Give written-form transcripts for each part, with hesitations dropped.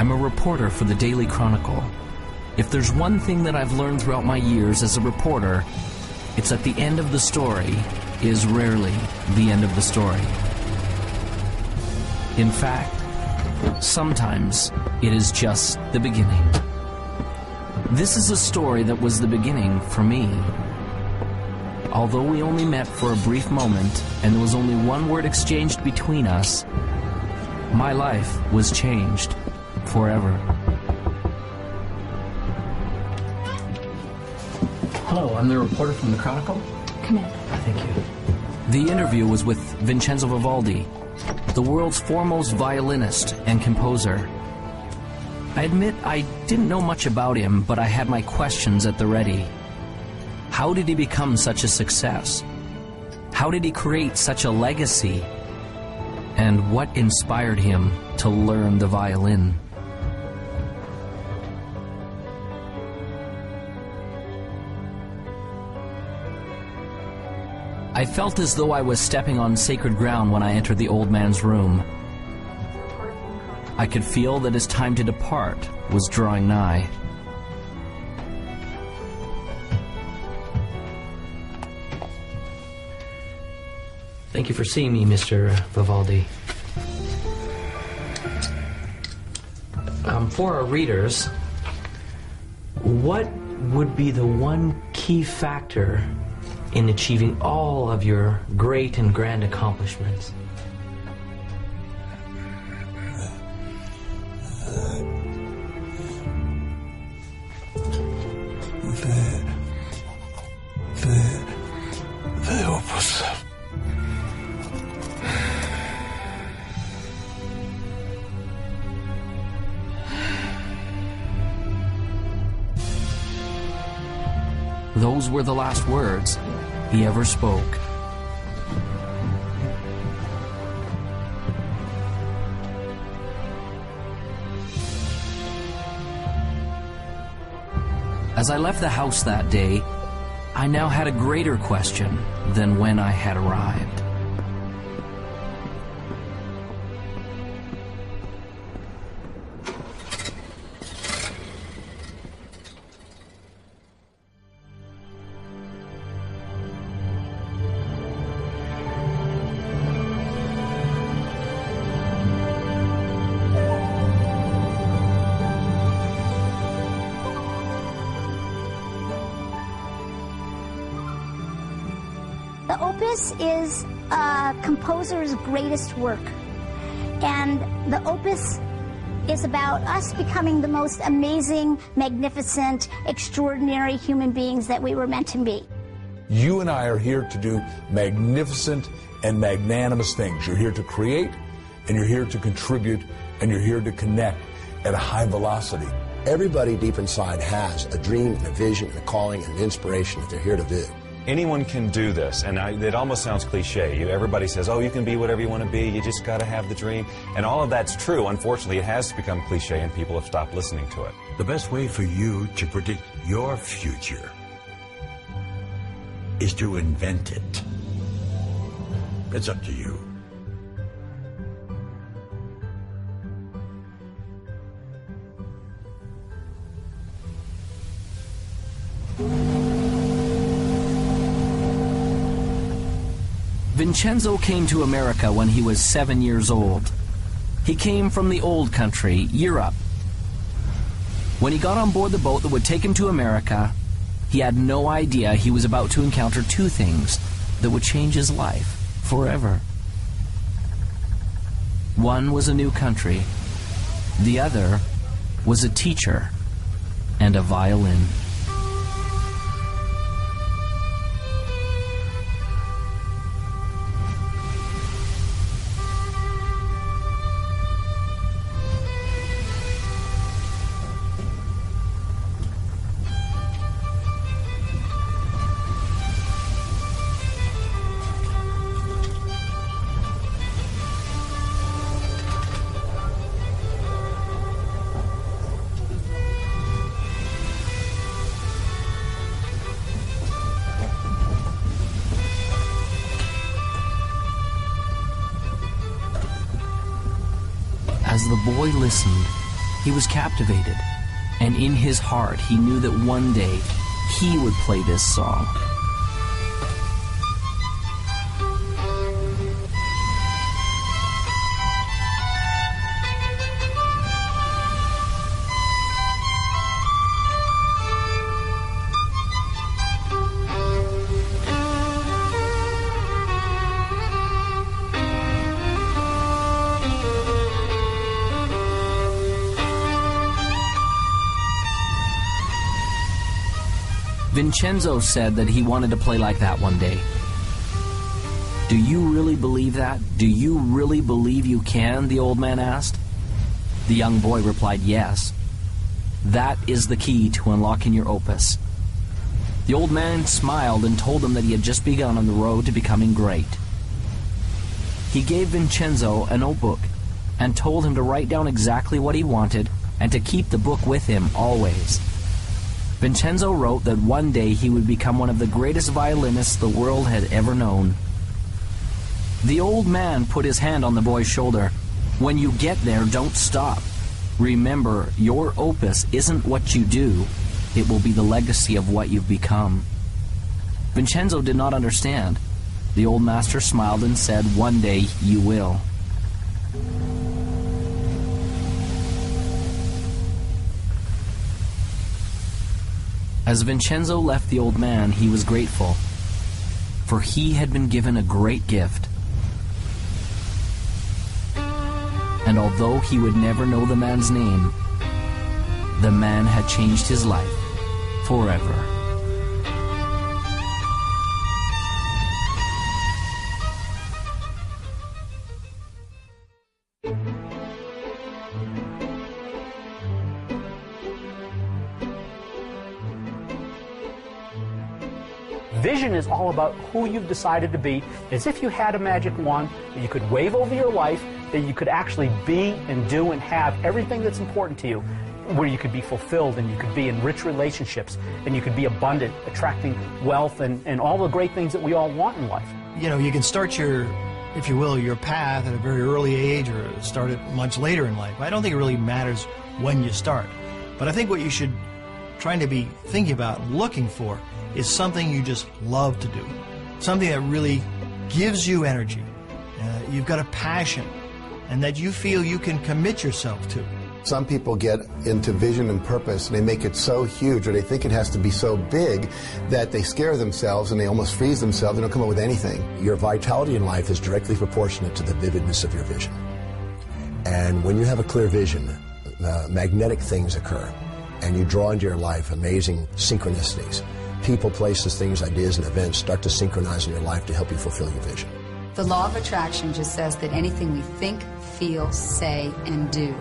I'm a reporter for the Daily Chronicle. If there's one thing that I've learned throughout my years as a reporter, it's that the end of the story is rarely the end of the story. In fact, sometimes it is just the beginning. This is a story that was the beginning for me. Although we only met for a brief moment and there was only one word exchanged between us, my life was changed forever. Hello, I'm the reporter from the Chronicle. Come in. Thank you. The interview was with Vincenzo Vivaldi, the world's foremost violinist and composer. I admit I didn't know much about him, but I had my questions at the ready. How did he become such a success? How did he create such a legacy? And what inspired him to learn the violin? I felt as though I was stepping on sacred ground when I entered the old man's room. I could feel that his time to depart was drawing nigh. Thank you for seeing me, Mr. Vivaldi. For our readers, what would be the one key factor in achieving all of your great and grand accomplishments? The opus. Those were the last words he ever spoke. As I left the house that day, I now had a greater question than when I had arrived. The opus is a composer's greatest work, and the opus is about us becoming the most amazing, magnificent, extraordinary human beings that we were meant to be. You and I are here to do magnificent and magnanimous things. You're here to create, and you're here to contribute, and you're here to connect at a high velocity. Everybody deep inside has a dream and a vision and a calling and an inspiration that they're here to do. Anyone can do this, and it almost sounds cliche. Everybody says, oh, you can be whatever you want to be, you just got to have the dream. And all of that's true. Unfortunately, it has become cliche, and people have stopped listening to it. The best way for you to predict your future is to invent it. It's up to you. Vincenzo came to America when he was 7 years old. He came from the old country, Europe. When he got on board the boat that would take him to America, he had no idea he was about to encounter two things that would change his life forever. One was a new country. The other was a teacher and a violin. As the boy listened, He was captivated, and in his heart he knew that one day he would play this song. Vincenzo said that he wanted to play like that one day. Do you really believe that? Do you really believe you can? The old man asked. The young boy replied, yes. That is the key to unlocking your opus. The old man smiled and told him that he had just begun on the road to becoming great. He gave Vincenzo a notebook and told him to write down exactly what he wanted and to keep the book with him always. Vincenzo wrote that one day he would become one of the greatest violinists the world had ever known. The old man put his hand on the boy's shoulder. When you get there, don't stop. Remember, your opus isn't what you do. It will be the legacy of what you've become. Vincenzo did not understand. The old master smiled and said, one day you will. As Vincenzo left the old man, he was grateful, for he had been given a great gift. And although he would never know the man's name, the man had changed his life forever. Vision is all about who you've decided to be, as if you had a magic wand that you could wave over your life, that you could actually be and do and have everything that's important to you, where you could be fulfilled and you could be in rich relationships and you could be abundant, attracting wealth and all the great things that we all want in life. You know, you can start your, if you will, your path at a very early age or start it much later in life. I don't think it really matters when you start. But I think what you should try to be thinking about, looking for, is something you just love to do. Something that really gives you energy. You've got a passion, and that you feel you can commit yourself to. Some people get into vision and purpose, and they make it so huge, or they think it has to be so big, that they scare themselves and they almost freeze themselves. They don't come up with anything. Your vitality in life is directly proportionate to the vividness of your vision. And when you have a clear vision, magnetic things occur, and you draw into your life amazing synchronicities. People, places, things, ideas, and events start to synchronize in your life to help you fulfill your vision. The law of attraction just says that anything we think, feel, say, and do,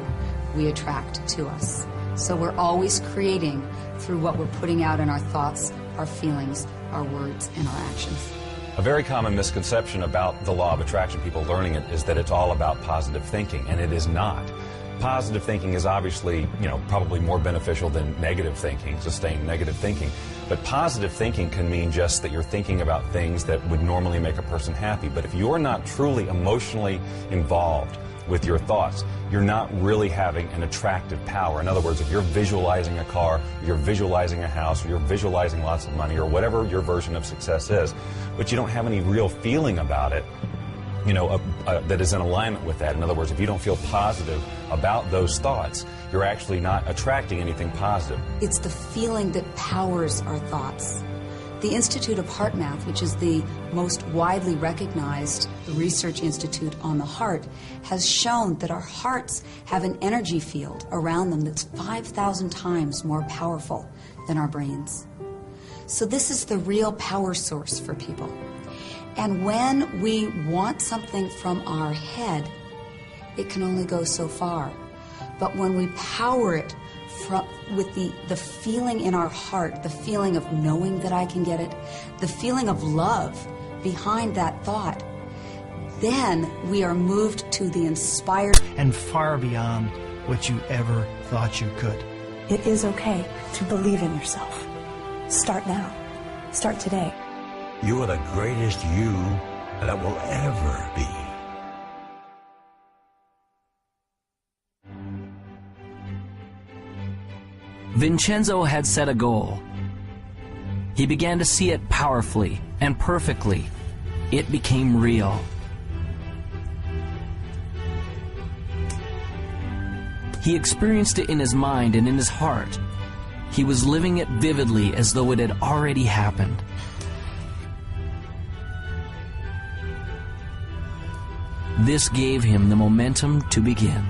we attract to us. So we're always creating through what we're putting out in our thoughts, our feelings, our words, and our actions. A very common misconception about the law of attraction, people learning it, is that it's all about positive thinking, and it is not. Positive thinking is obviously, probably more beneficial than negative thinking, sustained negative thinking. But positive thinking can mean just that you're thinking about things that would normally make a person happy. But if you're not truly emotionally involved with your thoughts, you're not really having an attractive power. In other words, if you're visualizing a car, you're visualizing a house, or you're visualizing lots of money, or whatever your version of success is, but you don't have any real feeling about it, that is in alignment with that. In other words, if you don't feel positive about those thoughts, you're actually not attracting anything positive. It's the feeling that powers our thoughts. The Institute of Heart Math, which is the most widely recognized research institute on the heart, has shown that our hearts have an energy field around them that's 5,000 times more powerful than our brains. So this is the real power source for people. And when we want something from our head, it can only go so far. But when we power it with the feeling in our heart, the feeling of knowing that I can get it, the feeling of love behind that thought, then we are moved to the inspired and far beyond what you ever thought you could. It is okay to believe in yourself. Start now. Start today. You are the greatest you that will ever be. Vincenzo had set a goal. He began to see it powerfully and perfectly. It became real. He experienced it in his mind and in his heart. He was living it vividly as though it had already happened. This gave him the momentum to begin.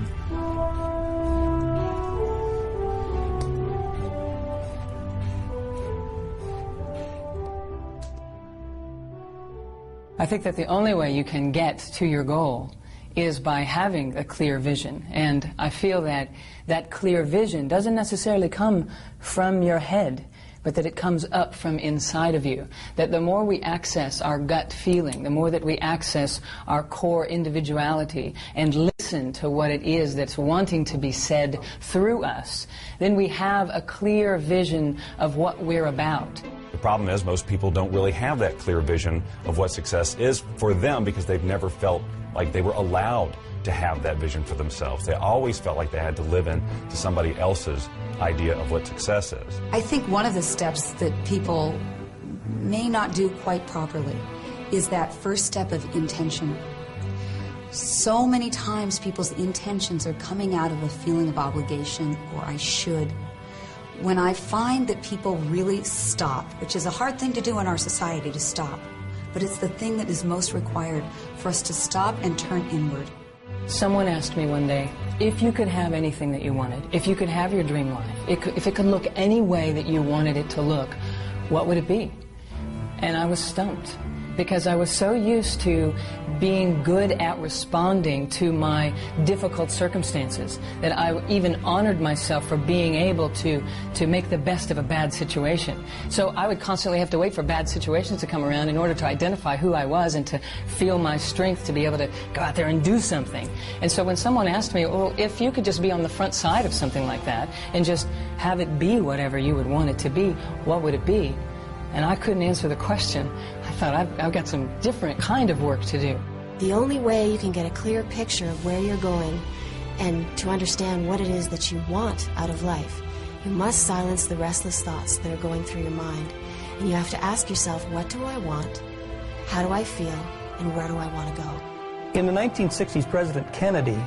I think that the only way you can get to your goal is by having a clear vision. And I feel that that clear vision doesn't necessarily come from your head, but that it comes up from inside of you. That the more we access our gut feeling, the more that we access our core individuality and listen to what it is that's wanting to be said through us, then we have a clear vision of what we're about. The problem is most people don't really have that clear vision of what success is for them because they've never felt like they were allowed to have that vision for themselves. They always felt like they had to live in to somebody else's idea of what success is. I think one of the steps that people may not do quite properly is that first step of intention. So many times people's intentions are coming out of a feeling of obligation or I should. When I find that people really stop, which is a hard thing to do in our society to stop, but it's the thing that is most required for us to stop and turn inward. Someone asked me one day, if you could have anything that you wanted, if you could have your dream life, if it could look any way that you wanted it to look, what would it be? And I was stumped, because I was so used to being good at responding to my difficult circumstances that I even honored myself for being able to make the best of a bad situation. So I would constantly have to wait for bad situations to come around in order to identify who I was and to feel my strength to be able to go out there and do something. And so when someone asked me, well, if you could just be on the front side of something like that and just have it be whatever you would want it to be, what would it be? And I couldn't answer the question. I thought, I've got some different kind of work to do. The only way you can get a clear picture of where you're going and to understand what it is that you want out of life, you must silence the restless thoughts that are going through your mind. And you have to ask yourself, what do I want? How do I feel? And where do I want to go? In the 1960s, President Kennedy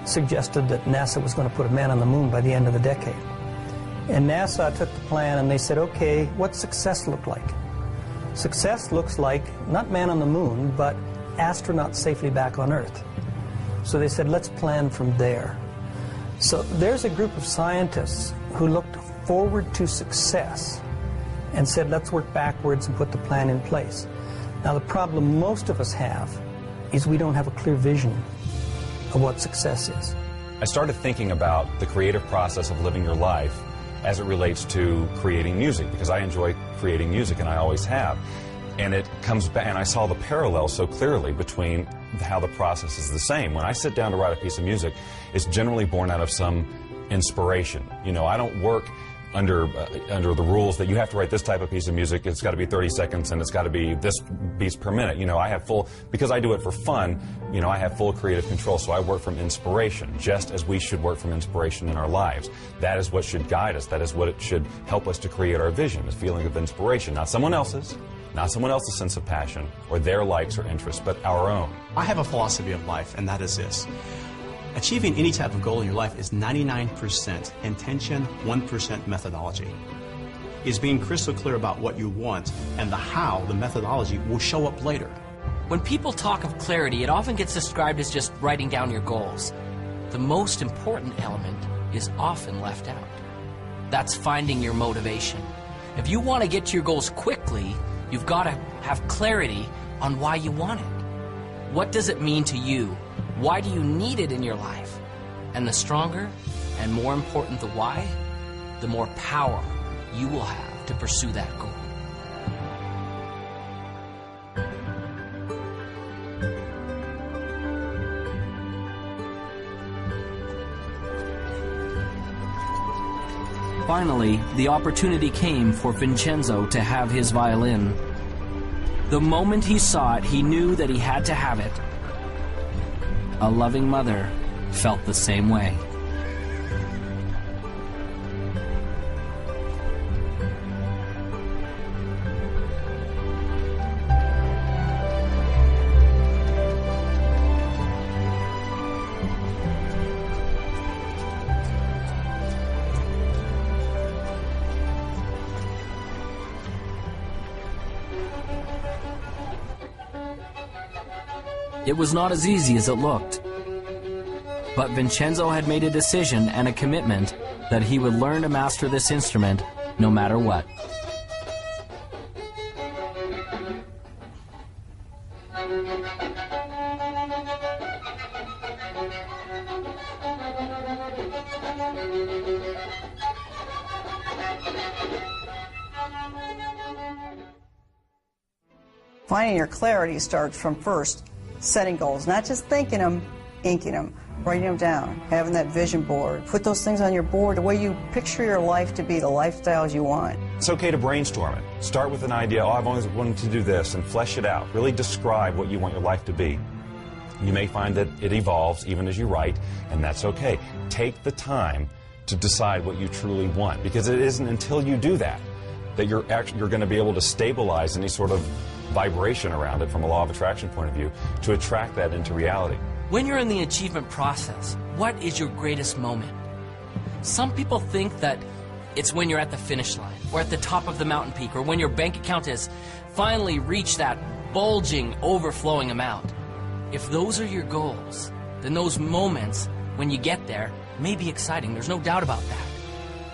suggested that NASA was going to put a man on the moon by the end of the decade. And NASA took the plan and they said, okay, what's success look like? Success looks like not man on the moon, but astronaut safely back on Earth. So they said, let's plan from there. So there's a group of scientists who looked forward to success and said, let's work backwards and put the plan in place. Now the problem most of us have is we don't have a clear vision of what success is. I started thinking about the creative process of living your life as it relates to creating music, because I enjoy creating music and I always have. And it comes back, and I saw the parallel so clearly between how the process is the same. When I sit down to write a piece of music, it's generally born out of some inspiration. You know, I don't work under the rules that you have to write this type of piece of music, it's got to be 30 seconds and it's got to be this beats per minute. You know, I have full, because I do it for fun, you know, I have full creative control, so I work from inspiration, just as we should work from inspiration in our lives. That is what should guide us. That is what it should help us to create our vision, this feeling of inspiration, not someone else's sense of passion or their likes or interests, but our own. I have a philosophy of life, and that is this. Achieving any type of goal in your life is 99% intention, 1% methodology. It's being crystal clear about what you want and the how, the methodology, will show up later. When people talk of clarity, it often gets described as just writing down your goals. The most important element is often left out. That's finding your motivation. If you want to get to your goals quickly, you've got to have clarity on why you want it. What does it mean to you? Why do you need it in your life? And the stronger and more important the why, the more power you will have to pursue that goal. Finally, the opportunity came for Vincenzo to have his violin. The moment he saw it, he knew that he had to have it. A loving mother felt the same way. It was not as easy as it looked. But Vincenzo had made a decision and a commitment that he would learn to master this instrument no matter what. Finding your clarity starts from first setting goals, not just thinking them, inking them, writing them down, having that vision board. Put those things on your board, the way you picture your life to be, the lifestyles you want. It's okay to brainstorm it. Start with an idea, oh, I've always wanted to do this, and flesh it out. Really describe what you want your life to be. You may find that it evolves even as you write, and that's okay. Take the time to decide what you truly want, because it isn't until you do that that you're going to be able to stabilize any sort of vibration around it from a law of attraction point of view to attract that into reality. When you're in the achievement process, what is your greatest moment? Some people think that it's when you're at the finish line, or at the top of the mountain peak, or when your bank account has finally reached that bulging, overflowing amount. If those are your goals, then those moments when you get there may be exciting, there's no doubt about that.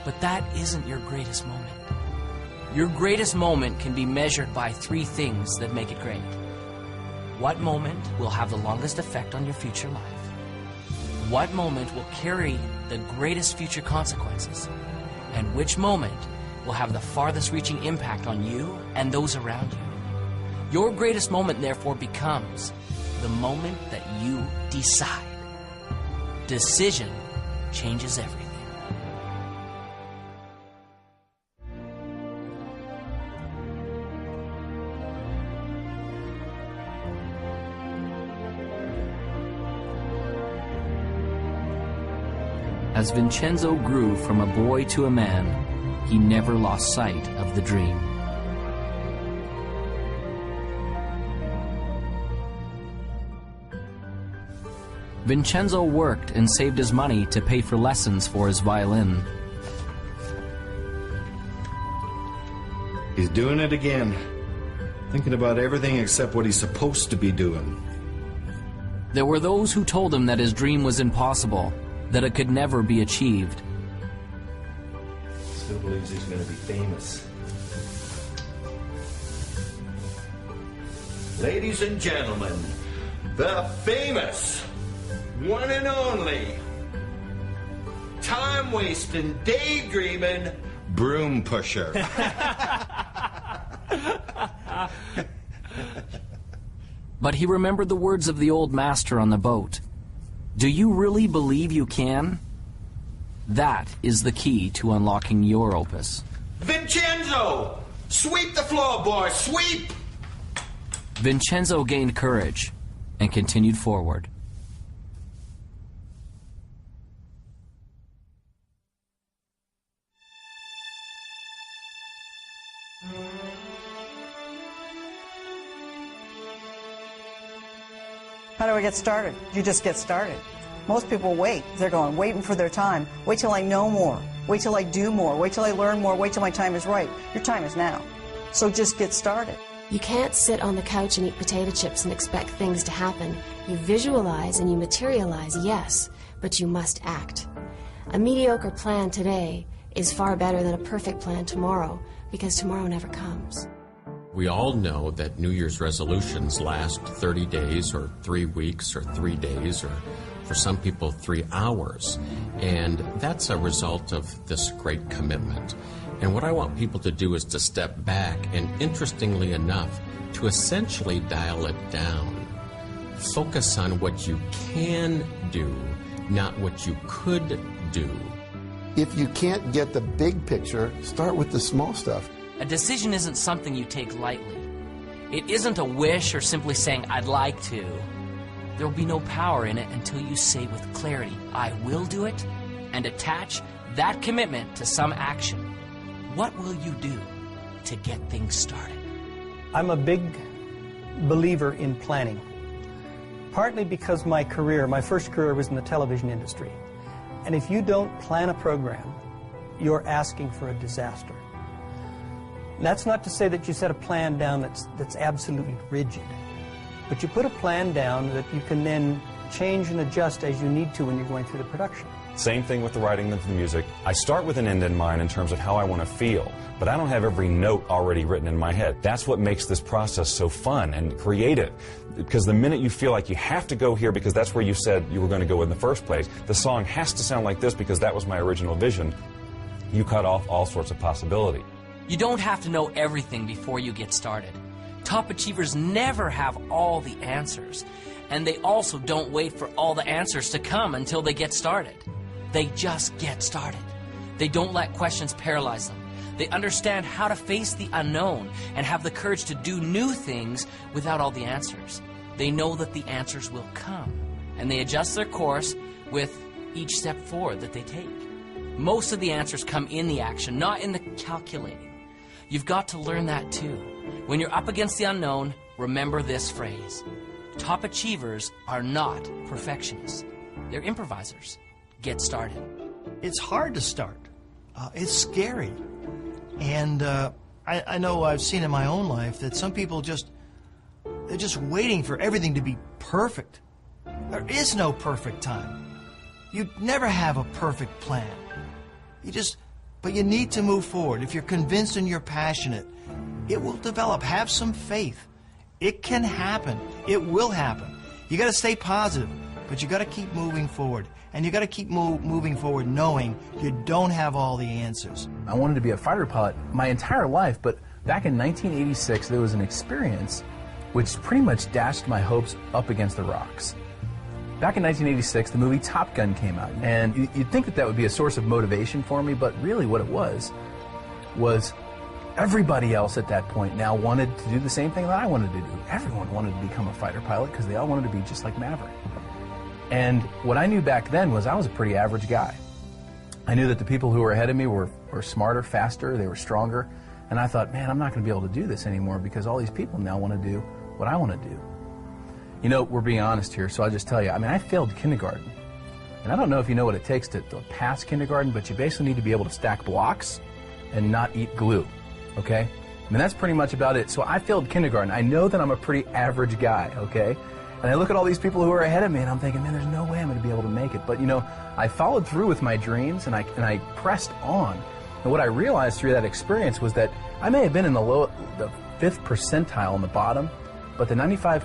But that isn't your greatest moment. Your greatest moment can be measured by 3 things that make it great. What moment will have the longest effect on your future life? What moment will carry the greatest future consequences? And which moment will have the farthest reaching impact on you and those around you? Your greatest moment, therefore, becomes the moment that you decide. Decision changes everything. As Vincenzo grew from a boy to a man, he never lost sight of the dream. Vincenzo worked and saved his money to pay for lessons for his violin. He's doing it again. Thinking about everything except what he's supposed to be doing. There were those who told him that his dream was impossible, that it could never be achieved. Still believes he's going to be famous. Ladies and gentlemen, the famous, one and only, time-wasting, daydreaming, broom pusher. But he remembered the words of the old master on the boat. Do you really believe you can? That is the key to unlocking your opus. Vincenzo! Sweep the floor, boy! Sweep! Vincenzo gained courage and continued forward. How do I get started? You just get started. Most people wait. They're waiting for their time. Wait till I know more. Wait till I do more. Wait till I learn more. Wait till my time is right. Your time is now. So just get started. You can't sit on the couch and eat potato chips and expect things to happen. You visualize and you materialize, yes, but you must act. A mediocre plan today is far better than a perfect plan tomorrow, because tomorrow never comes. We all know that New Year's resolutions last 30 days or 3 weeks or 3 days or for some people 3 hours. And that's a result of this great commitment. And what I want people to do is to step back and, interestingly enough, to essentially dial it down. Focus on what you can do, not what you could do. If you can't get the big picture, start with the small stuff. A decision isn't something you take lightly. It isn't a wish or simply saying, I'd like to. There will be no power in it until you say with clarity, I will do it, and attach that commitment to some action. What will you do to get things started? I'm a big believer in planning, partly because my first career was in the television industry. And if you don't plan a program, you're asking for a disaster. That's not to say that you set a plan down that's absolutely rigid. but you put a plan down that you can then change and adjust as you need to when you're going through the production. Same thing with the writing of the music. I start with an end in mind in terms of how I want to feel, but I don't have every note already written in my head. That's what makes this process so fun and creative, because the minute you feel like you have to go here because that's where you said you were going to go in the first place, the song has to sound like this because that was my original vision, you cut off all sorts of possibility. You don't have to know everything before you get started. Top achievers never have all the answers, and they also don't wait for all the answers to come until they get started. They just get started. They don't let questions paralyze them. They understand how to face the unknown and have the courage to do new things without all the answers. They know that the answers will come, and they adjust their course with each step forward that they take. Most of the answers come in the action, not in the calculating. You've got to learn that too. When you're up against the unknown, remember this phrase. Top achievers are not perfectionists. They're improvisers. Get started. It's hard to start. It's scary. And I know I've seen in my own life that some people they're just waiting for everything to be perfect. There is no perfect time. You never have a perfect plan. But you need to move forward. If you're convinced and you're passionate, it will develop. Have some faith. It can happen. It will happen. You got to stay positive, but you got to keep moving forward. And you got to keep moving forward knowing you don't have all the answers. I wanted to be a fighter pilot my entire life, but back in 1986 there was an experience which pretty much dashed my hopes up against the rocks. Back in 1986, the movie Top Gun came out, and you'd think that would be a source of motivation for me, but really what it was everybody else at that point now wanted to do the same thing that I wanted to do. Everyone wanted to become a fighter pilot because they all wanted to be just like Maverick. And what I knew back then was I was a pretty average guy. I knew that the people who were ahead of me were smarter, faster, they were stronger, and I thought, man, I'm not going to be able to do this anymore because all these people now want to do what I want to do. You know, we're being honest here, so I'll just tell you, I mean, I failed kindergarten. And I don't know if you know what it takes to pass kindergarten, but you basically need to be able to stack blocks and not eat glue, okay? I mean, that's pretty much about it. So I failed kindergarten. I know that I'm a pretty average guy, okay? And I look at all these people who are ahead of me, and I'm thinking, man, there's no way I'm going to be able to make it. But, you know, I followed through with my dreams, and I pressed on. And what I realized through that experience was that I may have been in the 5th percentile on the bottom, but the 95%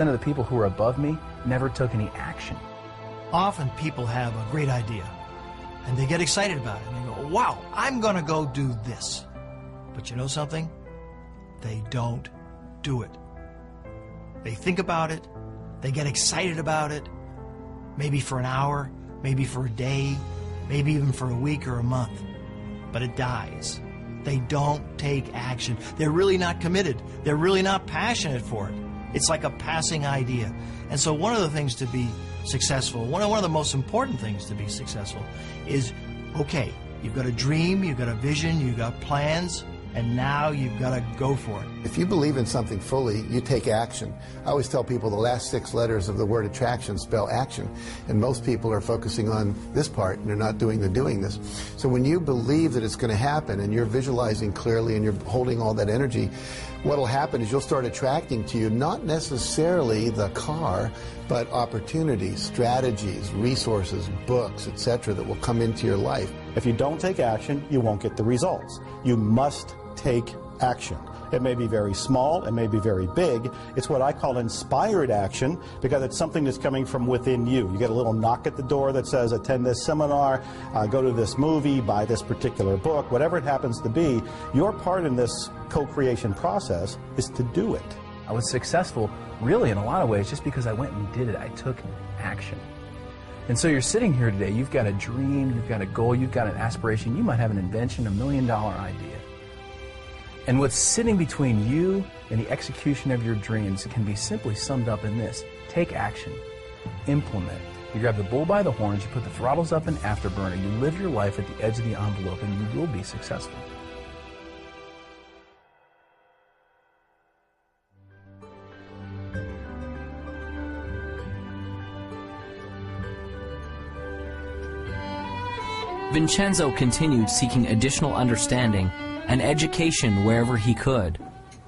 of the people who were above me never took any action. Often people have a great idea, and they get excited about it, and they go, wow, I'm going to go do this. But you know something? They don't do it. They think about it, they get excited about it, maybe for an hour, maybe for a day, maybe even for a week or a month, but it dies. They don't take action. They're really not committed. They're really not passionate for it. It's like a passing idea. And so one of the things to be successful, one of the most important things to be successful is, okay, you've got a dream, you've got a vision, you've got plans, and now you've got to go for it. If you believe in something fully, you take action. I always tell people the last 6 letters of the word attraction spell action, and most people are focusing on this part and they're not doing the doing this. So when you believe that it's going to happen and you're visualizing clearly and you're holding all that energy, what will happen is you'll start attracting to you not necessarily the car, but opportunities, strategies, resources, books, etc. that will come into your life. If you don't take action, you won't get the results. You must take action. It may be very small, it may be very big. It's what I call inspired action because it's something that's coming from within you. You get a little knock at the door that says, attend this seminar, go to this movie, buy this particular book, whatever it happens to be. Your part in this co-creation process is to do it. I was successful really in a lot of ways just because I went and did it. I took action. And so you're sitting here today, you've got a dream, you've got a goal, you've got an aspiration, you might have an invention, $1 million idea. And what's sitting between you and the execution of your dreams can be simply summed up in this: take action, implement. You grab the bull by the horns, you put the throttles up in afterburner, you live your life at the edge of the envelope, and you will be successful. Vincenzo continued seeking additional understanding and education wherever he could,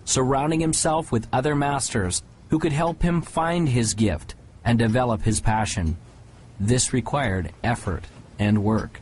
surrounding himself with other masters who could help him find his gift and develop his passion. This required effort and work.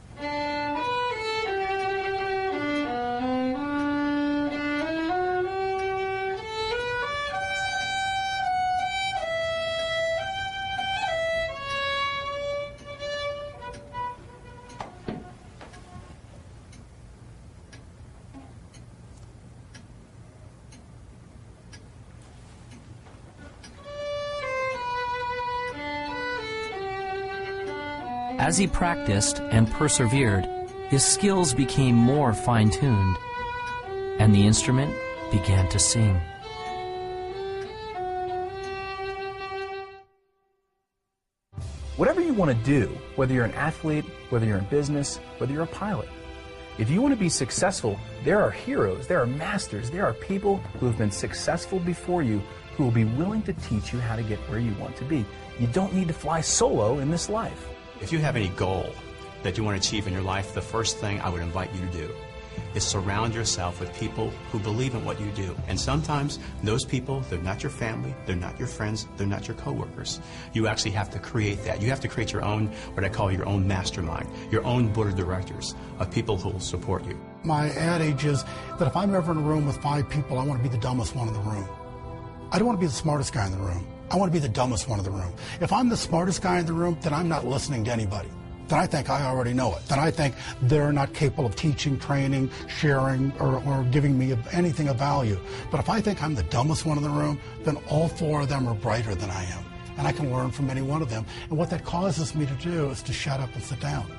As he practiced and persevered, his skills became more fine-tuned, and the instrument began to sing. Whatever you want to do, whether you're an athlete, whether you're in business, whether you're a pilot, if you want to be successful, there are heroes, there are masters, there are people who have been successful before you who will be willing to teach you how to get where you want to be. You don't need to fly solo in this life. If you have any goal that you want to achieve in your life, the first thing I would invite you to do is surround yourself with people who believe in what you do. And sometimes those people, they're not your family, they're not your friends, they're not your coworkers. You actually have to create that. You have to create your own, what I call your own mastermind, your own board of directors of people who will support you. My adage is that if I'm ever in a room with 5 people, I want to be the dumbest one in the room. I don't want to be the smartest guy in the room. I want to be the dumbest one in the room. If I'm the smartest guy in the room, then I'm not listening to anybody. Then I think I already know it. Then I think they're not capable of teaching, training, sharing, or giving me anything of value. But if I think I'm the dumbest one in the room, then all 4 of them are brighter than I am. And I can learn from any one of them. And what that causes me to do is to shut up and sit down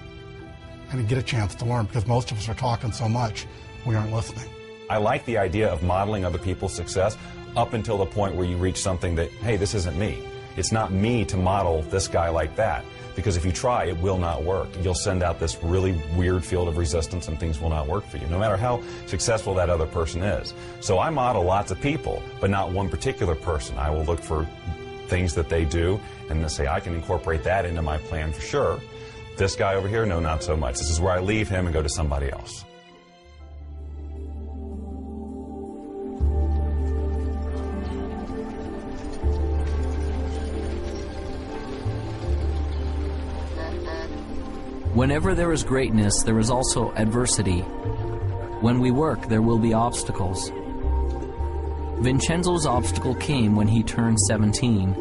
and get a chance to learn, because most of us are talking so much, we aren't listening. I like the idea of modeling other people's success up until the point where you reach something that, hey, this isn't me. It's not me to model this guy like that. Because if you try, it will not work. You'll send out this really weird field of resistance and things will not work for you, no matter how successful that other person is. So I model lots of people, but not one particular person. I will look for things that they do and then say, I can incorporate that into my plan for sure. This guy over here, no, not so much. This is where I leave him and go to somebody else. Whenever there is greatness, there is also adversity. When we work, there will be obstacles. Vincenzo's obstacle came when he turned 17.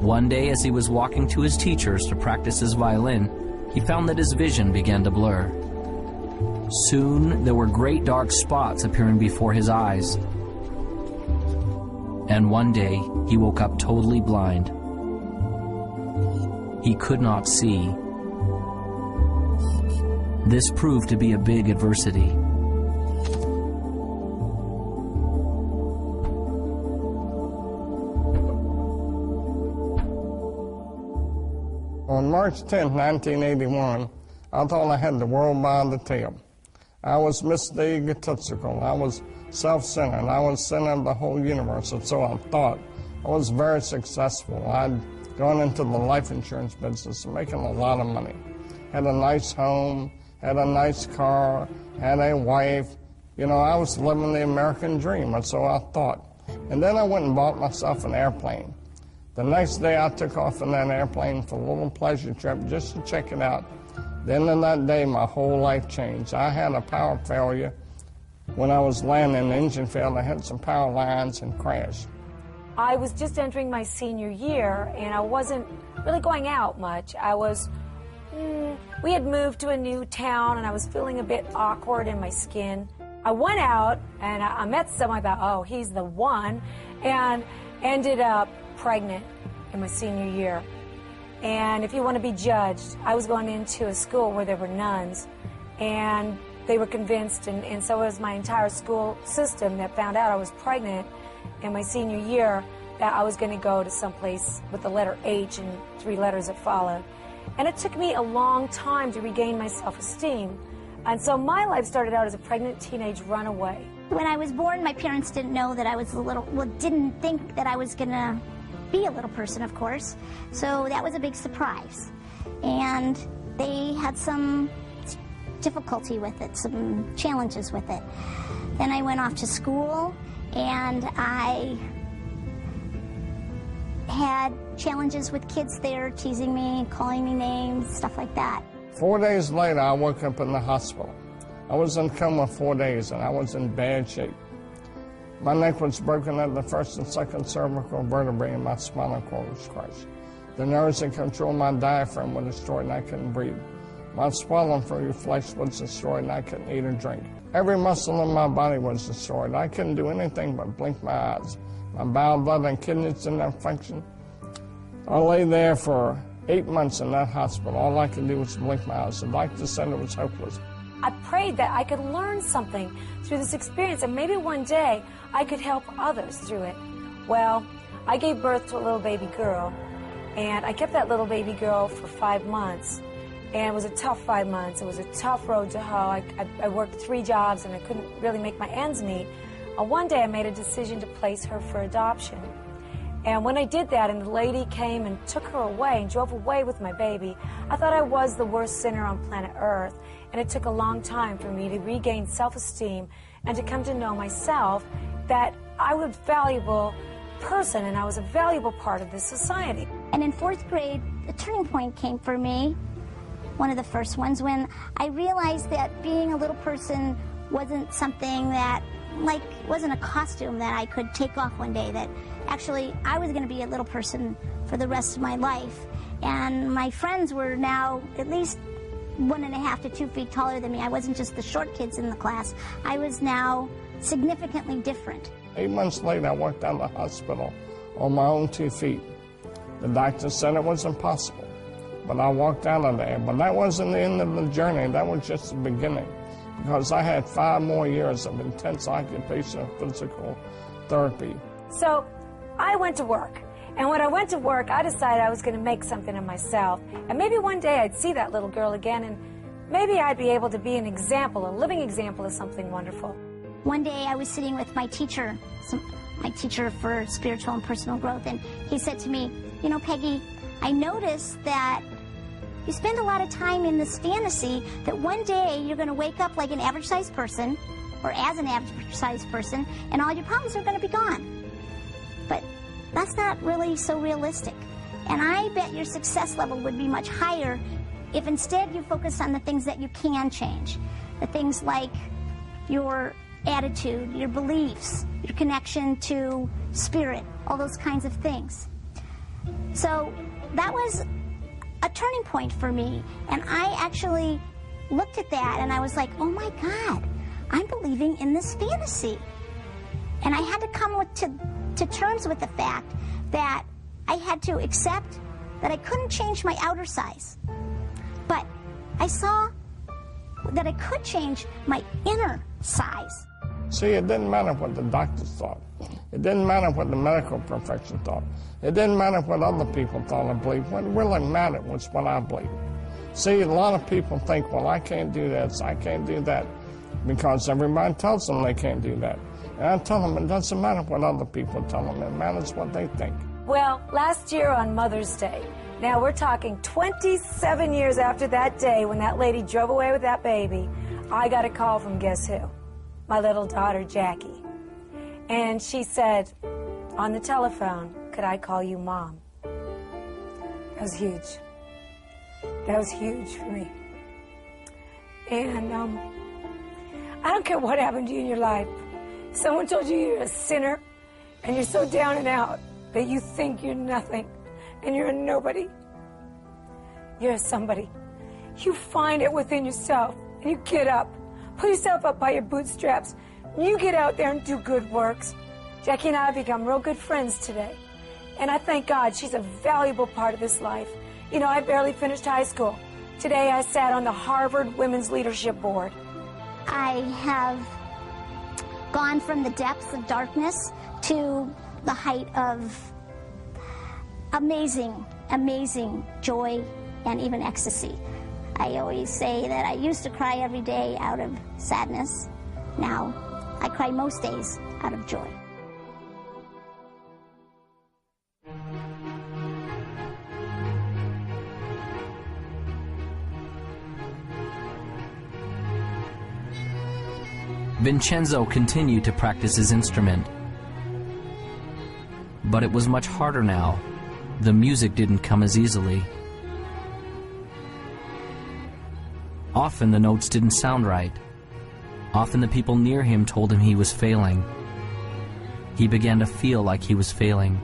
One day, as he was walking to his teacher's to practice his violin, he found that his vision began to blur. Soon, there were great dark spots appearing before his eyes. And one day, he woke up totally blind. He could not see. This proved to be a big adversity. On March 10, 1981, I thought I had the world by the tail. I was Mr. Egotistical. I was self-centered. I was center of the whole universe, and so I thought. I was very successful. I'd gone into the life insurance business, making a lot of money. Had a nice home, had a nice car, had a wife. You know, I was living the American dream, and so I thought. And then I went and bought myself an airplane. The next day I took off in that airplane for a little pleasure trip just to check it out. Then in that day, my whole life changed. I had a power failure. When I was landing, the engine failed. I had some power lines and crashed. I was just entering my senior year, and I wasn't really going out much. We had moved to a new town, and I was feeling a bit awkward in my skin. I went out, and I met someone. I thought, oh, he's the one, and ended up pregnant in my senior year. And if you want to be judged, I was going into a school where there were nuns, and they were convinced, and so was my entire school system, that found out I was pregnant in my senior year, that I was going to go to someplace with the letter H and 3 letters that followed. And it took me a long time to regain my self-esteem. And so my life started out as a pregnant teenage runaway. When I was born, my parents didn't know that I was didn't think that I was going to be a little person, of course. So that was a big surprise. And they had some difficulty with it, some challenges with it. Then I went off to school, and I had challenges with kids there teasing me, calling me names, stuff like that. 4 days later, I woke up in the hospital. I was in coma 4 days, and I was in bad shape. My neck was broken at the first and second cervical vertebrae, and my spinal cord was crushed. The nerves that control my diaphragm were destroyed, and I couldn't breathe. My swelling through your flesh was destroyed, and I couldn't eat or drink. Every muscle in my body was destroyed. I couldn't do anything but blink my eyes. My bowel, blood, and kidneys didn't have function. I lay there for 8 months in that hospital. All I could do was blink my eyes. The doctor said it was hopeless. I prayed that I could learn something through this experience, and maybe one day I could help others through it. Well, I gave birth to a little baby girl, and I kept that little baby girl for 5 months. And it was a tough 5 months. It was a tough road to hoe. I worked 3 jobs, and I couldn't really make my ends meet. One day I made a decision to place her for adoption. And when I did that, and the lady came and took her away and drove away with my baby, I thought I was the worst sinner on planet Earth. And it took a long time for me to regain self-esteem and to come to know myself that I was a valuable person and I was a valuable part of this society. And in 4th grade, the turning point came for me, one of the first ones, when I realized that being a little person wasn't something that, like, wasn't a costume that I could take off one day, that actually I was going to be a little person for the rest of my life. And my friends were now at least 1.5 to 2 feet taller than me. I wasn't just the short kids in the class. I was now significantly different. 8 months later, I walked out of the hospital on my own 2 feet. The doctor said it was impossible, but I walked out of there. But that wasn't the end of the journey. That was just the beginning, because I had 5 more years of intense occupational physical therapy. So I went to work. And when I went to work, I decided I was going to make something of myself. And maybe one day I'd see that little girl again, and maybe I'd be able to be an example, a living example of something wonderful. One day I was sitting with my teacher for spiritual and personal growth, and he said to me, you know, Peggy, I noticed that you spend a lot of time in this fantasy that one day you're going to wake up like an average-sized person, or as an average-sized person, and all your problems are going to be gone. But that's not really so realistic. And I bet your success level would be much higher if instead you focus on the things that you can change. The things like your attitude, your beliefs, your connection to spirit, all those kinds of things. So that was a turning point for me. And I actually looked at that and I was like, oh my God, I'm believing in this fantasy. And I had to come to terms with the fact that I had to accept that I couldn't change my outer size. But I saw that I could change my inner size. See, it didn't matter what the doctors thought. It didn't matter what the medical profession thought. It didn't matter what other people thought or believed. What really mattered was what I believed. See, a lot of people think, well, I can't do this, I can't do that, because everybody tells them they can't do that. And I tell them it doesn't matter what other people tell them, it matters what they think. Well, last year on Mother's Day, now we're talking 27 years after that day when that lady drove away with that baby, I got a call from guess who? My little daughter, Jackie. And she said on the telephone, could I call you Mom? That was huge. That was huge for me. And I don't care what happened to you in your life. Someone told you you're a sinner and you're so down and out that you think you're nothing and you're a nobody. You're a somebody. You find it within yourself and you get up. Pull yourself up by your bootstraps. You get out there and do good works. Jackie and I have become real good friends today. And I thank God she's a valuable part of this life. You know, I barely finished high school. Today I sat on the Harvard Women's Leadership Board. I have gone from the depths of darkness to the height of amazing, amazing joy and even ecstasy. I always say that I used to cry every day out of sadness. Now, I cry most days out of joy. Vincenzo continued to practice his instrument. But it was much harder now the music didn't come as easily. Often the notes didn't sound right. Often the people near him told him he was failing. He began to feel like he was failing.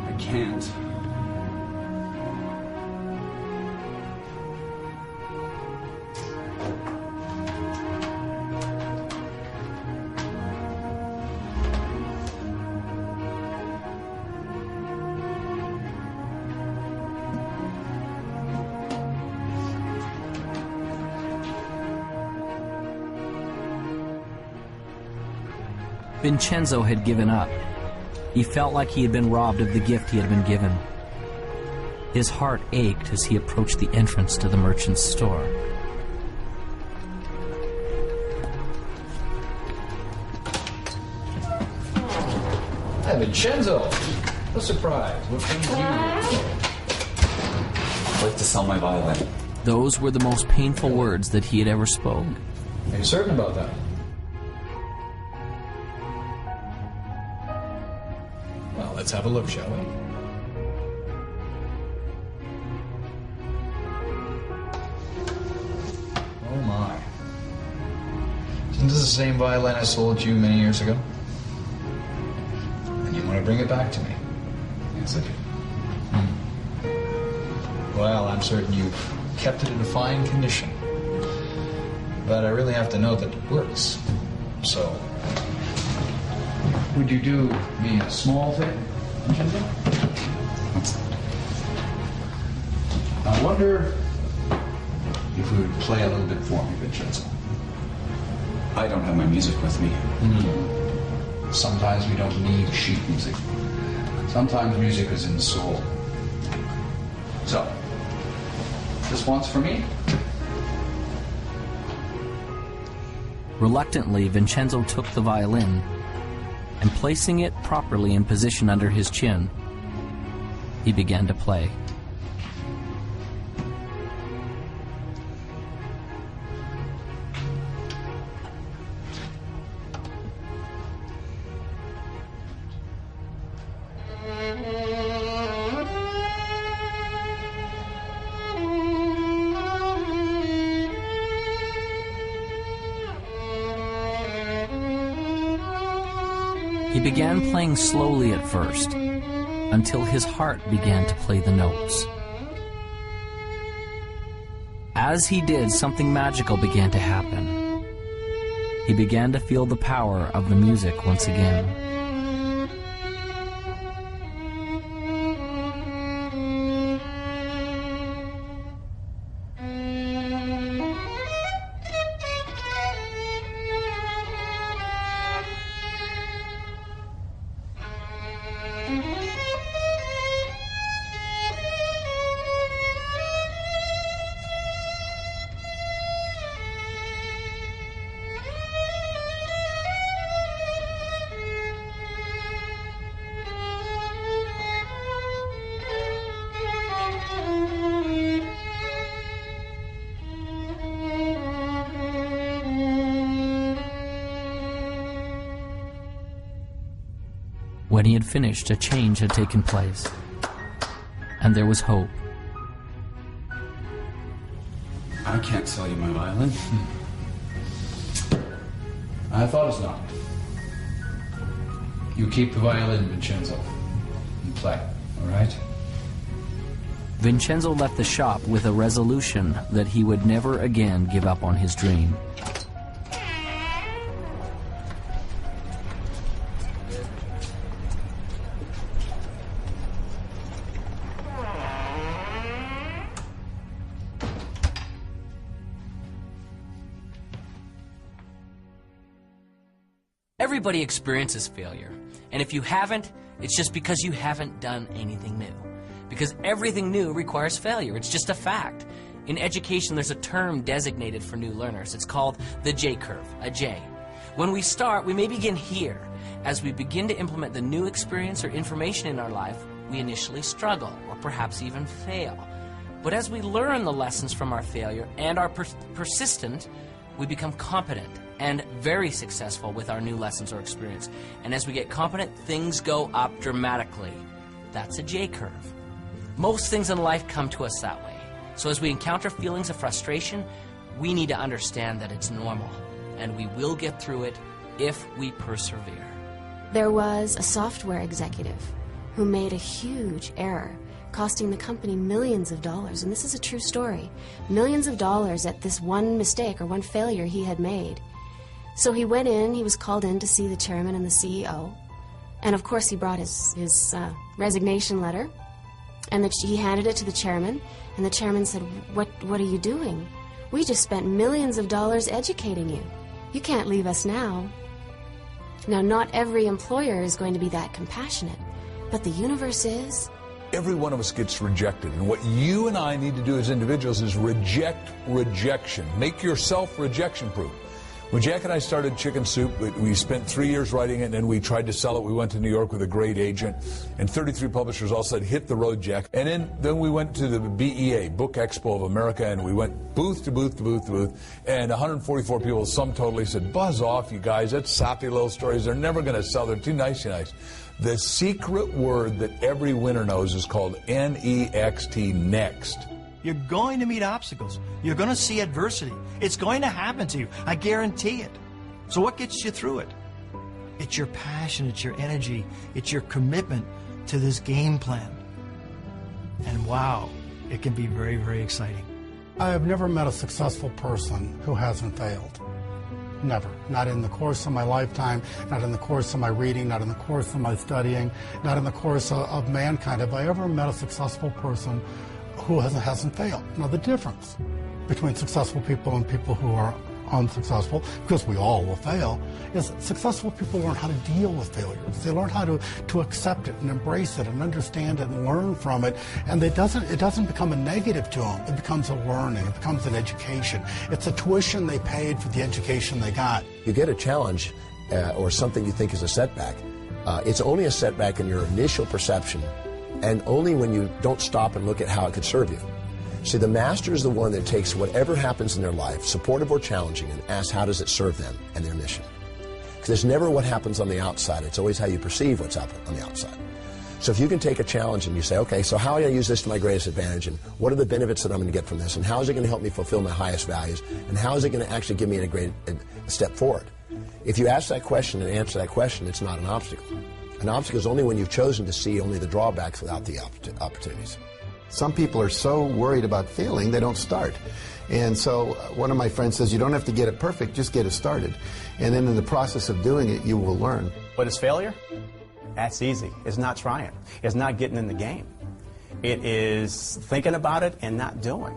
I can't. Vincenzo had given up. He felt like he had been robbed of the gift he had been given. His heart ached as he approached the entrance to the merchant's store. Hi, Vincenzo. What a surprise. What brings you here? I'd like to sell my violin. Those were the most painful words that he had ever spoken. Are you certain about that? Well, let's have a look, shall we? Oh my. Isn't this the same violin I sold you many years ago? And you want to bring it back to me? Yes, I do. Well, I'm certain you've kept it in fine condition. But I really have to know that it works. So, would you do me a small favor, Vincenzo? I wonder if you would play a little bit for me, Vincenzo. I don't have my music with me. Sometimes we don't need sheet music. Sometimes music is in the soul. So, this one's for me. Reluctantly, Vincenzo took the violin and, placing it properly in position under his chin, he began to play. He began playing slowly at first, until his heart began to play the notes. As he did, something magical began to happen. He began to feel the power of the music once again. When he had finished, a change had taken place, and there was hope. I can't sell you my violin. I thought as not. You keep the violin, Vincenzo, and play, all right? Vincenzo left the shop with a resolution that he would never again give up on his dream. Everybody experiences failure, and if you haven't, it's just because you haven't done anything new. Because everything new requires failure. It's just a fact. In education, there's a term designated for new learners. It's called the J curve, a J. When we start, we may begin here. As we begin to implement the new experience or information in our life, we initially struggle, or perhaps even fail. But as we learn the lessons from our failure and are persistent, we become competent and very successful with our new lessons or experience. And as we get competent, things go up dramatically. That's a J curve. Most things in life come to us that way. So as we encounter feelings of frustration, we need to understand that it's normal, and we will get through it if we persevere. There was a software executive who made a huge error, costing the company millions of dollars, and this is a true story. Millions of dollars at this one mistake or one failure he had made. So he went in, he was called in to see the chairman and the CEO, and of course he brought his resignation letter, and he handed it to the chairman, and the chairman said, what are you doing? We just spent millions of dollars educating you. You can't leave us now. Now, not every employer is going to be that compassionate, but the universe is. Every one of us gets rejected, and what you and I need to do as individuals is reject rejection. Make yourself rejection-proof. When Jack and I started Chicken Soup, we spent 3 years writing it, and then we tried to sell it. We went to New York with a great agent, and 33 publishers all said, hit the road, Jack. And then we went to the BEA, Book Expo of America, and we went booth to booth to booth to booth, and 144 people, sum totally, said, buzz off, you guys. That's sappy little stories. They're never going to sell. They're too nice. The secret word that every winner knows is called NEXT, next. You're going to meet obstacles. You're going to see adversity. It's going to happen to you. I guarantee it. So what gets you through it? It's your passion, it's your energy, it's your commitment to this game plan. And wow, it can be very, very exciting. I have never met a successful person who hasn't failed. Never. Not in the course of my lifetime, not in the course of my reading, not in the course of my studying, not in the course of mankind. Have I ever met a successful person who hasn't failed? Now, the difference between successful people and people who are unsuccessful, because we all will fail, is successful people learn how to deal with failures. They learn how to accept it and embrace it and understand it and learn from it. And it doesn't become a negative to them. It becomes a learning. It becomes an education. It's a tuition they paid for the education they got. You get a challenge or something you think is a setback. It's only a setback in your initial perception, and only when you don't stop and look at how it could serve you. See, the master is the one that takes whatever happens in their life, supportive or challenging, and asks how does it serve them and their mission. Because it's never what happens on the outside, it's always how you perceive what's happening on the outside. So if you can take a challenge and you say, okay, so how are I going to use this to my greatest advantage, and what are the benefits that I'm going to get from this, and how is it going to help me fulfill my highest values, and how is it going to actually give me a step forward? If you ask that question and answer that question, it's not an obstacle. An obstacle is only when you've chosen to see only the drawbacks without the opportunities. Some people are so worried about failing, they don't start. And so one of my friends says, you don't have to get it perfect, just get it started. And then in the process of doing it, you will learn. What is failure? That's easy. It's not trying. It's not getting in the game. It is thinking about it and not doing.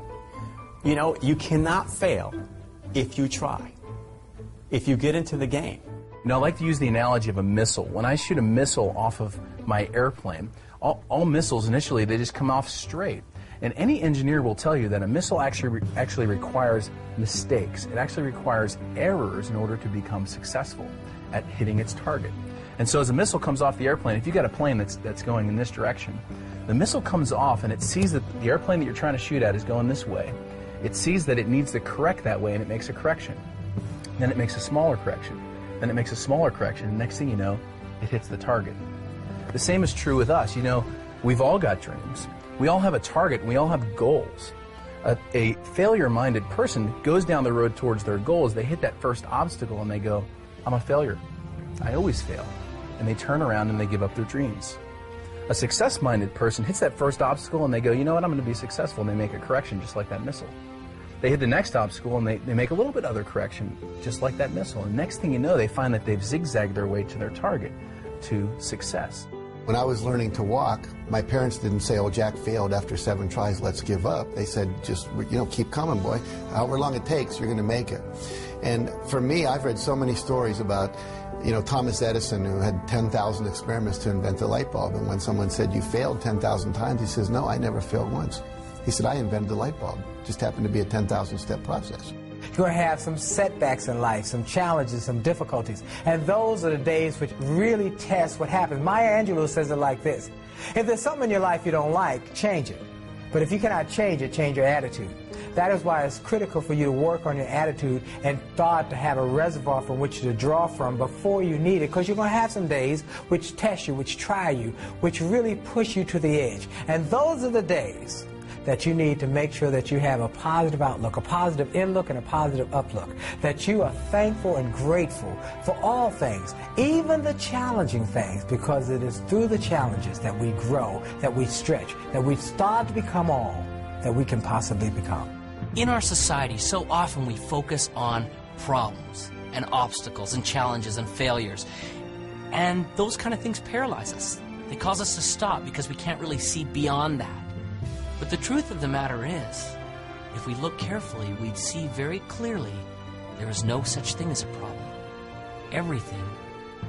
You know, you cannot fail if you try, if you get into the game. You know, I like to use the analogy of a missile. When I shoot a missile off of my airplane, all missiles initially, they just come off straight. And any engineer will tell you that a missile actually requires mistakes. It actually requires errors in order to become successful at hitting its target. And so as a missile comes off the airplane, if you got a plane that's going in this direction, the missile comes off and it sees that the airplane that you're trying to shoot at is going this way. It sees that it needs to correct that way, and it makes a correction. Then it makes a smaller correction. Then it makes a smaller correction. And next thing you know, it hits the target. The same is true with us. You know, we've all got dreams. We all have a target, and we all have goals. A failure-minded person goes down the road towards their goals. They hit that first obstacle, and they go, I'm a failure. I always fail. And they turn around and they give up their dreams. A success-minded person hits that first obstacle, and they go, you know what, I'm going to be successful, and they make a correction just like that missile. They hit the next obstacle, and they make a little bit other correction just like that missile. And next thing you know, they find that they've zigzagged their way to their target, to success. When I was learning to walk, my parents didn't say, oh, Jack failed after 7 tries, let's give up. They said, just, keep coming, boy. However long it takes, you're going to make it. And for me, I've read so many stories about, Thomas Edison, who had 10,000 experiments to invent the light bulb. And when someone said, you failed 10,000 times, he says, no, I never failed once. He said, I invented the light bulb. It just happened to be a 10,000-step process. You're going to have some setbacks in life, some challenges, some difficulties. And those are the days which really test what happens. Maya Angelou says it like this: if there's something in your life you don't like, change it. But if you cannot change it, change your attitude. That is why it's critical for you to work on your attitude and start to have a reservoir from which to draw from before you need it, because you're going to have some days which test you, which try you, which really push you to the edge. And those are the days that you need to make sure that you have a positive outlook, a positive in-look and a positive uplook, that you are thankful and grateful for all things, even the challenging things, because it is through the challenges that we grow, that we stretch, that we start to become all that we can possibly become. In our society, so often we focus on problems and obstacles and challenges and failures, and those kind of things paralyze us. They cause us to stop because we can't really see beyond that. But the truth of the matter is, if we look carefully, we'd see very clearly there is no such thing as a problem. Everything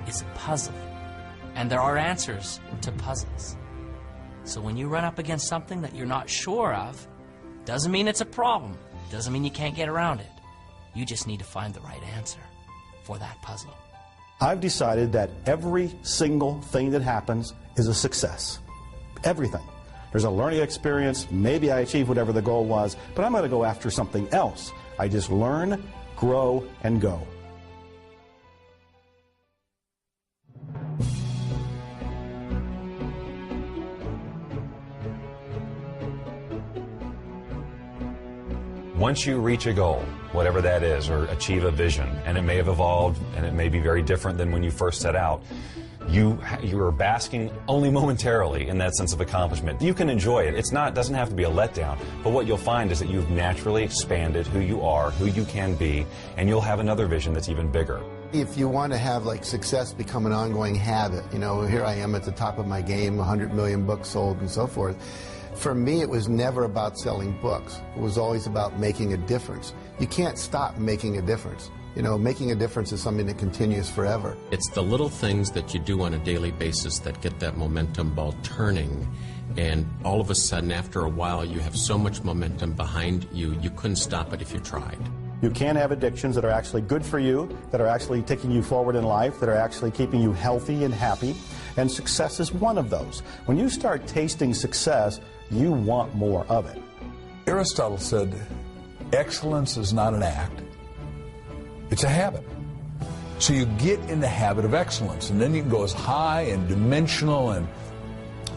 is a puzzle, and there are answers to puzzles. So when you run up against something that you're not sure of, doesn't mean it's a problem, doesn't mean you can't get around it. You just need to find the right answer for that puzzle. I've decided that every single thing that happens is a success. Everything. There's a learning experience, maybe I achieved whatever the goal was, but I'm going to go after something else. I just learn, grow, and go. Once you reach a goal, whatever that is, or achieve a vision, and it may have evolved, and it may be very different than when you first set out, you are basking only momentarily in that sense of accomplishment. You can enjoy it. It doesn't have to be a letdown, but what you'll find is that you've naturally expanded who you are, who you can be, and you'll have another vision that's even bigger. If you want to have like success become an ongoing habit, you know, here I am at the top of my game, 100 million books sold and so forth. For me, it was never about selling books. It was always about making a difference. You can't stop making a difference. You know, making a difference is something that continues forever. It's the little things that you do on a daily basis that get that momentum ball turning. And all of a sudden, after a while, you have so much momentum behind you, you couldn't stop it if you tried. You can have addictions that are actually good for you, that are actually taking you forward in life, that are actually keeping you healthy and happy. And success is one of those. When you start tasting success, you want more of it. Aristotle said, excellence is not an act, it's a habit. So you get in the habit of excellence, and then you can go as high and dimensional and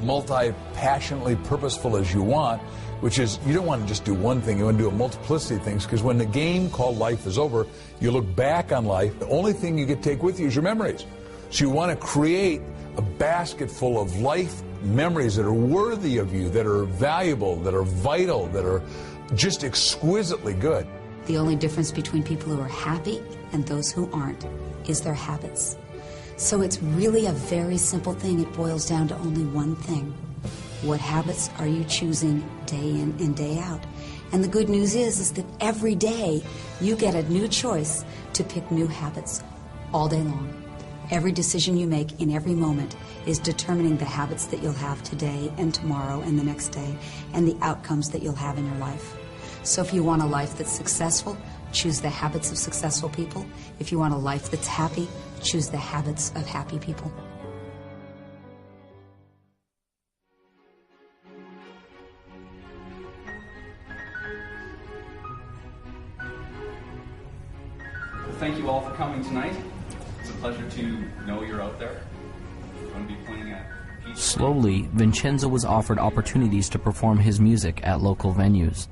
multi-passionately purposeful as you want, which is, you don't want to just do one thing, you want to do a multiplicity of things, because when the game called life is over, you look back on life, the only thing you can take with you is your memories. So you want to create a basket full of life memories that are worthy of you, that are valuable, that are vital, that are just exquisitely good. The only difference between people who are happy and those who aren't is their habits. So it's really a very simple thing. It boils down to only one thing. What habits are you choosing day in and day out? And the good news is that every day you get a new choice to pick new habits all day long. Every decision you make in every moment is determining the habits that you'll have today and tomorrow and the next day, and the outcomes that you'll have in your life. So if you want a life that's successful, choose the habits of successful people. If you want a life that's happy, choose the habits of happy people. Thank you all for coming tonight. It's a pleasure to know you're out there. I'm going to be playing at Slowly, Vincenzo was offered opportunities to perform his music at local venues.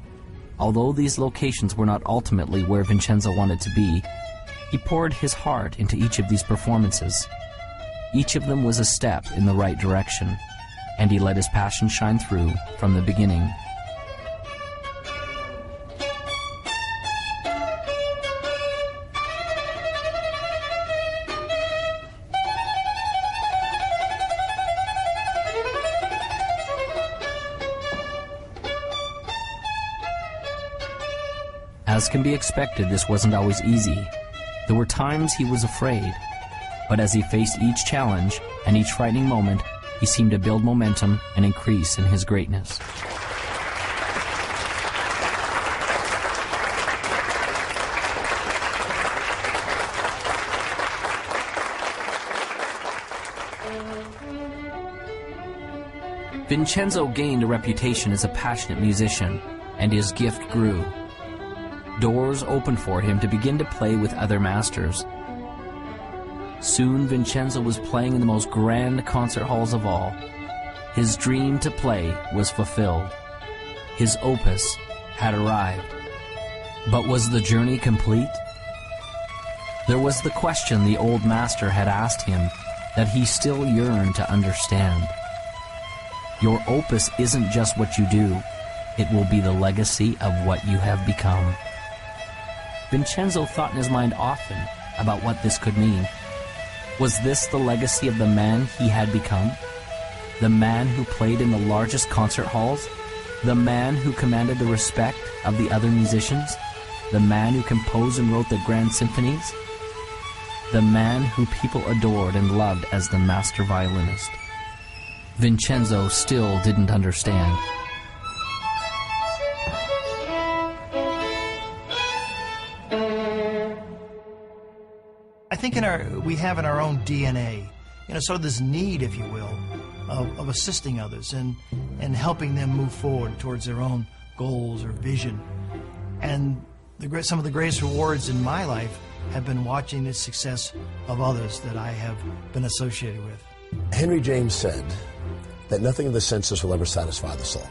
Although these locations were not ultimately where Vincenzo wanted to be, he poured his heart into each of these performances. Each of them was a step in the right direction, and he let his passion shine through from the beginning. As can be expected, this wasn't always easy. There were times he was afraid, but as he faced each challenge and each frightening moment, he seemed to build momentum and increase in his greatness. Vincenzo gained a reputation as a passionate musician, and his gift grew. Doors opened for him to begin to play with other masters. Soon Vincenzo was playing in the most grand concert halls of all. His dream to play was fulfilled. His opus had arrived. But was the journey complete? There was the question the old master had asked him that he still yearned to understand. Your opus isn't just what you do, it will be the legacy of what you have become. Vincenzo thought in his mind often about what this could mean. Was this the legacy of the man he had become? The man who played in the largest concert halls? The man who commanded the respect of the other musicians? The man who composed and wrote the grand symphonies? The man who people adored and loved as the master violinist? Vincenzo still didn't understand. I think we have in our own DNA, sort of this need, if you will, of assisting others and helping them move forward towards their own goals or vision. And some of the greatest rewards in my life have been watching the success of others that I have been associated with. Henry James said that nothing of the senses will ever satisfy the soul.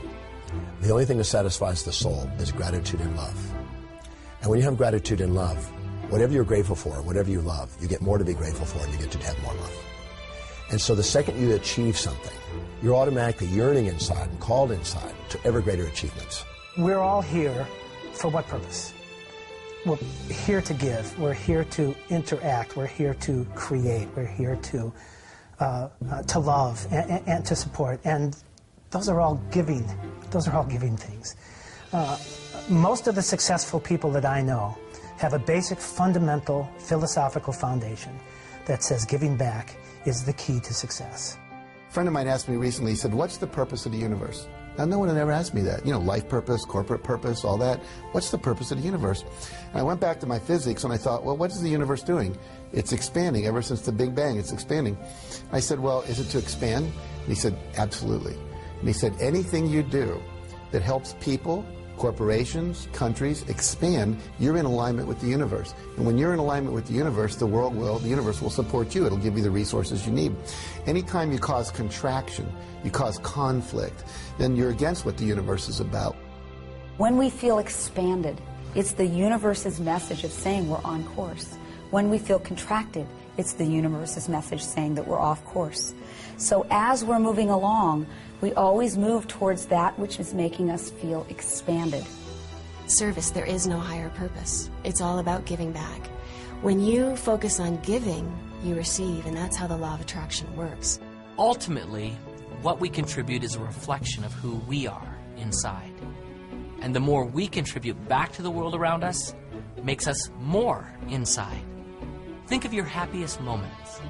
The only thing that satisfies the soul is gratitude and love. And when you have gratitude and love, whatever you're grateful for, whatever you love, you get more to be grateful for and you get to have more love. And so the second you achieve something, you're automatically yearning inside and called inside to ever greater achievements. We're all here for what purpose? We're here to give. We're here to interact. We're here to create. We're here to love and to support. And those are all giving. Those are all giving things. Most of the successful people that I know have a basic fundamental philosophical foundation that says giving back is the key to success. A friend of mine asked me recently, he said, what's the purpose of the universe? Now, no one had ever asked me that. Life purpose, corporate purpose, all that. What's the purpose of the universe? And I went back to my physics and I thought, well, what is the universe doing? It's expanding. Ever since the Big Bang, it's expanding. I said, well, is it to expand? And he said, absolutely. And he said, anything you do that helps people, corporations, countries expand, you're in alignment with the universe. And when you're in alignment with the universe, the universe will support you. It'll give you the resources you need. Anytime you cause contraction, you cause conflict, then you're against what the universe is about. When we feel expanded, it's the universe's message of saying we're on course. When we feel contracted, it's the universe's message saying that we're off course. So as we're moving along, we always move towards that which is making us feel expanded. Service, there is no higher purpose. It's all about giving back. When you focus on giving, you receive, and that's how the law of attraction works. Ultimately, what we contribute is a reflection of who we are inside. And the more we contribute back to the world around us, makes us more inside. Think of your happiest moments.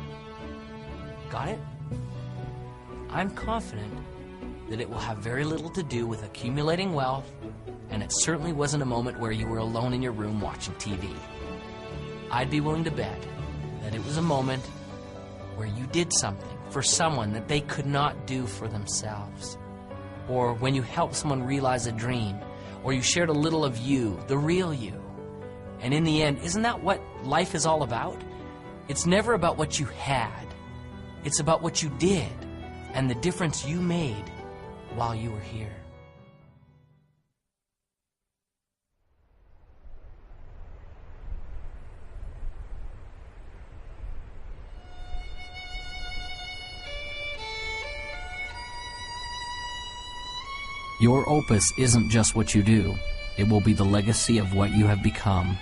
Got it? I'm confident that it will have very little to do with accumulating wealth, and it certainly wasn't a moment where you were alone in your room watching TV. I'd be willing to bet that it was a moment where you did something for someone that they could not do for themselves, or when you helped someone realize a dream, or you shared a little of you, the real you. And in the end, isn't that what life is all about? It's never about what you had. It's about what you did and the difference you made while you were here. Your opus isn't just what you do. It will be the legacy of what you have become.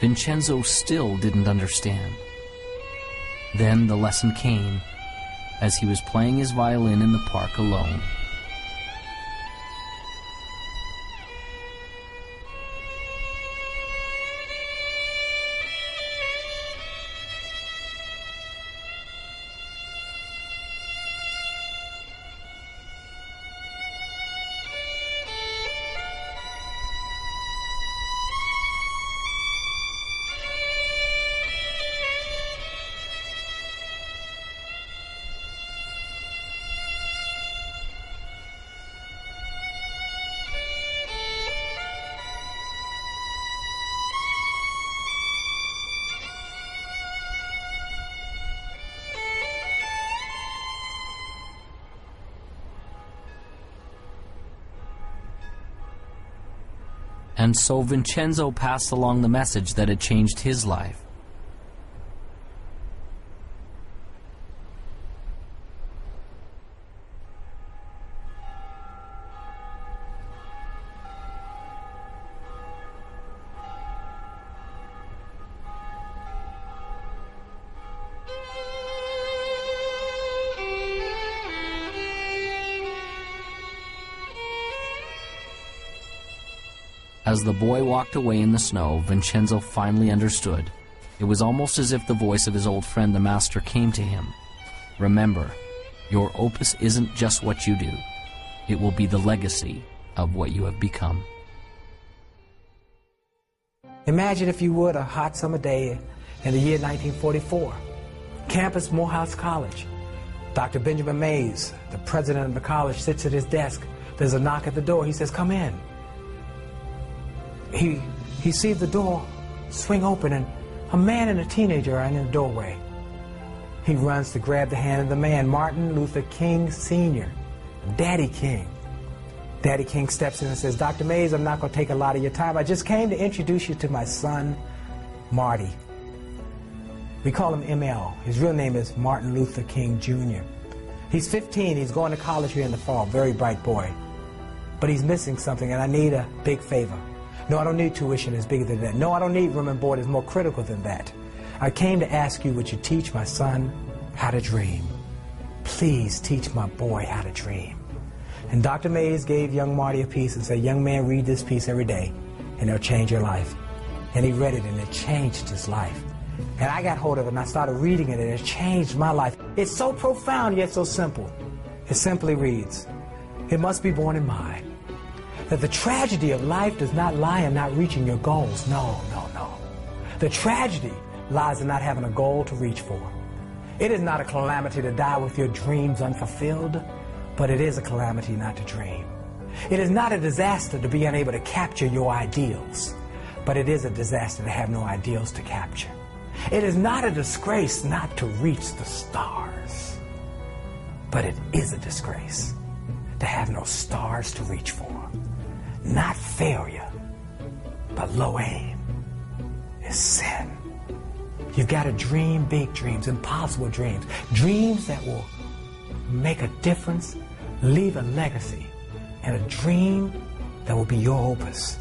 Vincenzo still didn't understand. Then the lesson came as he was playing his violin in the park alone. And so Vincenzo passed along the message that had changed his life. As the boy walked away in the snow, Vincenzo finally understood. It was almost as if the voice of his old friend, the master, came to him. Remember, your opus isn't just what you do. It will be the legacy of what you have become. Imagine, if you would, a hot summer day in the year 1944. Campus, Morehouse College. Dr. Benjamin Mays, the president of the college, sits at his desk. There's a knock at the door. He says, "Come in." He sees the door swing open, and a man and a teenager are in the doorway. He runs to grab the hand of the man, Martin Luther King Sr., Daddy King. Daddy King steps in and says, "Dr. Mays, I'm not going to take a lot of your time. I just came to introduce you to my son, Marty." We call him ML. His real name is Martin Luther King Jr. He's 15. He's going to college here in the fall. Very bright boy. But he's missing something, and I need a big favor. No, I don't need tuition that's bigger than that. No, I don't need room and board that's more critical than that. I came to ask you, would you teach my son how to dream? Please teach my boy how to dream. And Dr. Mays gave young Marty a piece and said, "Young man, read this piece every day, and it'll change your life." And he read it, and it changed his life. And I got hold of it, and I started reading it, and it changed my life. It's so profound, yet so simple. It simply reads, "It must be borne in mind that the tragedy of life does not lie in not reaching your goals. No, no, no. The tragedy lies in not having a goal to reach for. It is not a calamity to die with your dreams unfulfilled, but it is a calamity not to dream. It is not a disaster to be unable to capture your ideals, but it is a disaster to have no ideals to capture. It is not a disgrace not to reach the stars, but it is a disgrace to have no stars to reach for. Not failure, but low aim is sin. You've got to dream big dreams, impossible dreams, dreams that will make a difference, leave a legacy, and a dream that will be your opus,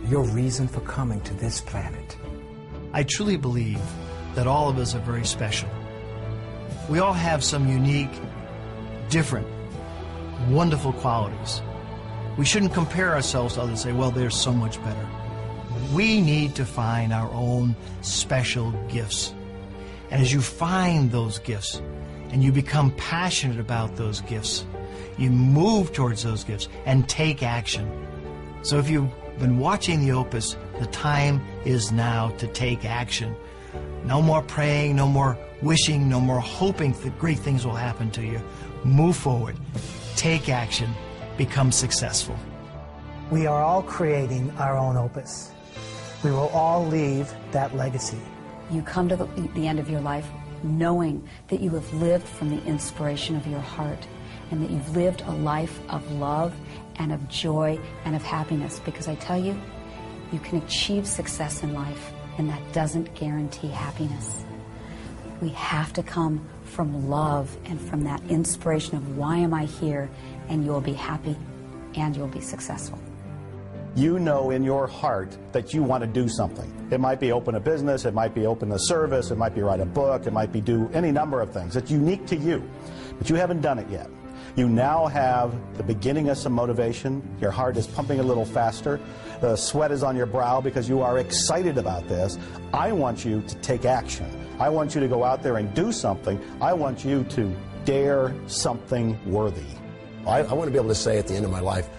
your reason for coming to this planet." I truly believe that all of us are very special. We all have some unique, different, wonderful qualities. We shouldn't compare ourselves to others and say, well, they're so much better. We need to find our own special gifts. And as you find those gifts and you become passionate about those gifts, you move towards those gifts and take action. So if you've been watching the Opus, the time is now to take action. No more praying, no more wishing, no more hoping that great things will happen to you. Move forward, take action, become successful. We are all creating our own opus. We will all leave that legacy. You come to the end of your life knowing that you have lived from the inspiration of your heart and that you've lived a life of love and of joy and of happiness. Because I tell you, you can achieve success in life, and that doesn't guarantee happiness. We have to come from love and from that inspiration of why am I here, and you'll be happy and you'll be successful. You know in your heart that you want to do something. It might be open a business, it might be open a service, it might be write a book, it might be do any number of things. It's unique to you, but you haven't done it yet. You now have the beginning of some motivation. Your heart is pumping a little faster. The sweat is on your brow because you are excited about this. I want you to take action. I want you to go out there and do something. I want you to dare something worthy. I want to be able to say at the end of my life,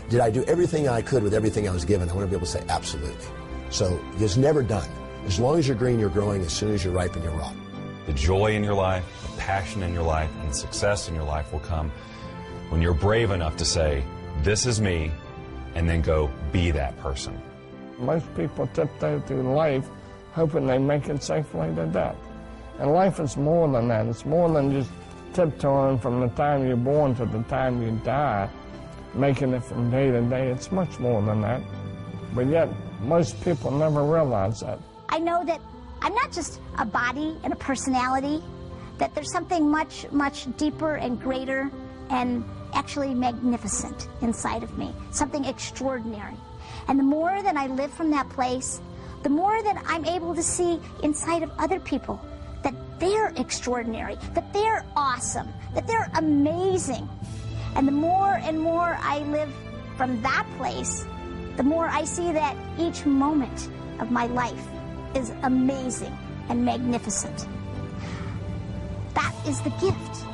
did I do everything I could with everything I was given? I want to be able to say absolutely. So it's never done. As long as you're green, you're growing. As soon as you're ripe, and you're raw. The joy in your life, the passion in your life, and the success in your life will come when you're brave enough to say, this is me, and then go be that person. Most people tiptoe through life hoping they make it safely to death. And life is more than that. It's more than just tiptoeing from the time you're born to the time you die, making it from day to day. It's much more than that. but yet most people never realize that. I know that I'm not just a body and a personality, that there's something much, much deeper and greater and actually magnificent inside of me, something extraordinary. And the more that I live from that place, the more that I'm able to see inside of other people that they're extraordinary, that they're awesome, that they're amazing. And the more and more I live from that place, the more I see that each moment of my life is amazing and magnificent. That is the gift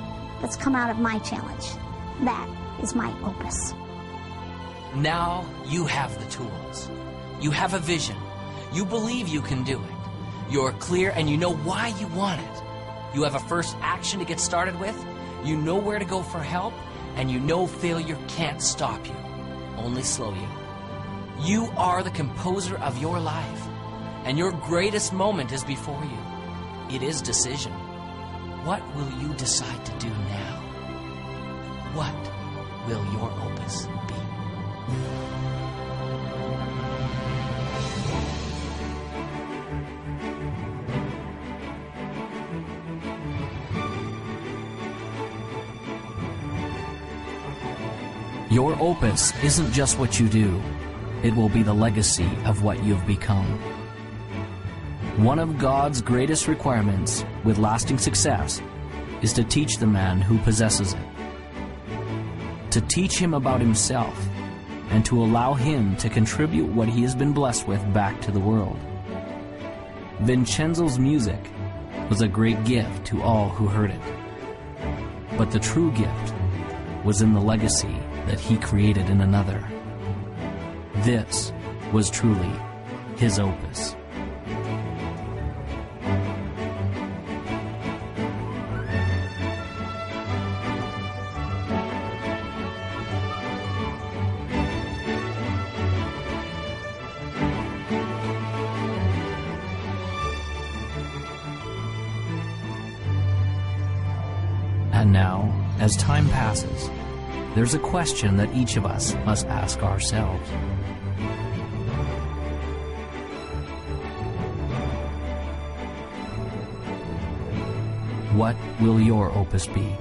that's come out of my challenge. That is my opus. Now you have the tools. You have a vision. You believe you can do it. You're clear and you know why you want it. You have a first action to get started with. You know where to go for help. And you know failure can't stop you, only slow you. You are the composer of your life. And your greatest moment is before you. It is decision. What will you decide to do now? What will your opus be? Your opus isn't just what you do. It will be the legacy of what you've become. One of God's greatest requirements with lasting success is to teach the man who possesses it. To teach him about himself and to allow him to contribute what he has been blessed with back to the world. Vincenzo's music was a great gift to all who heard it. But the true gift was in the legacy that he created in another. This was truly his opus. And now, as time passes, there's a question that each of us must ask ourselves. What will your opus be?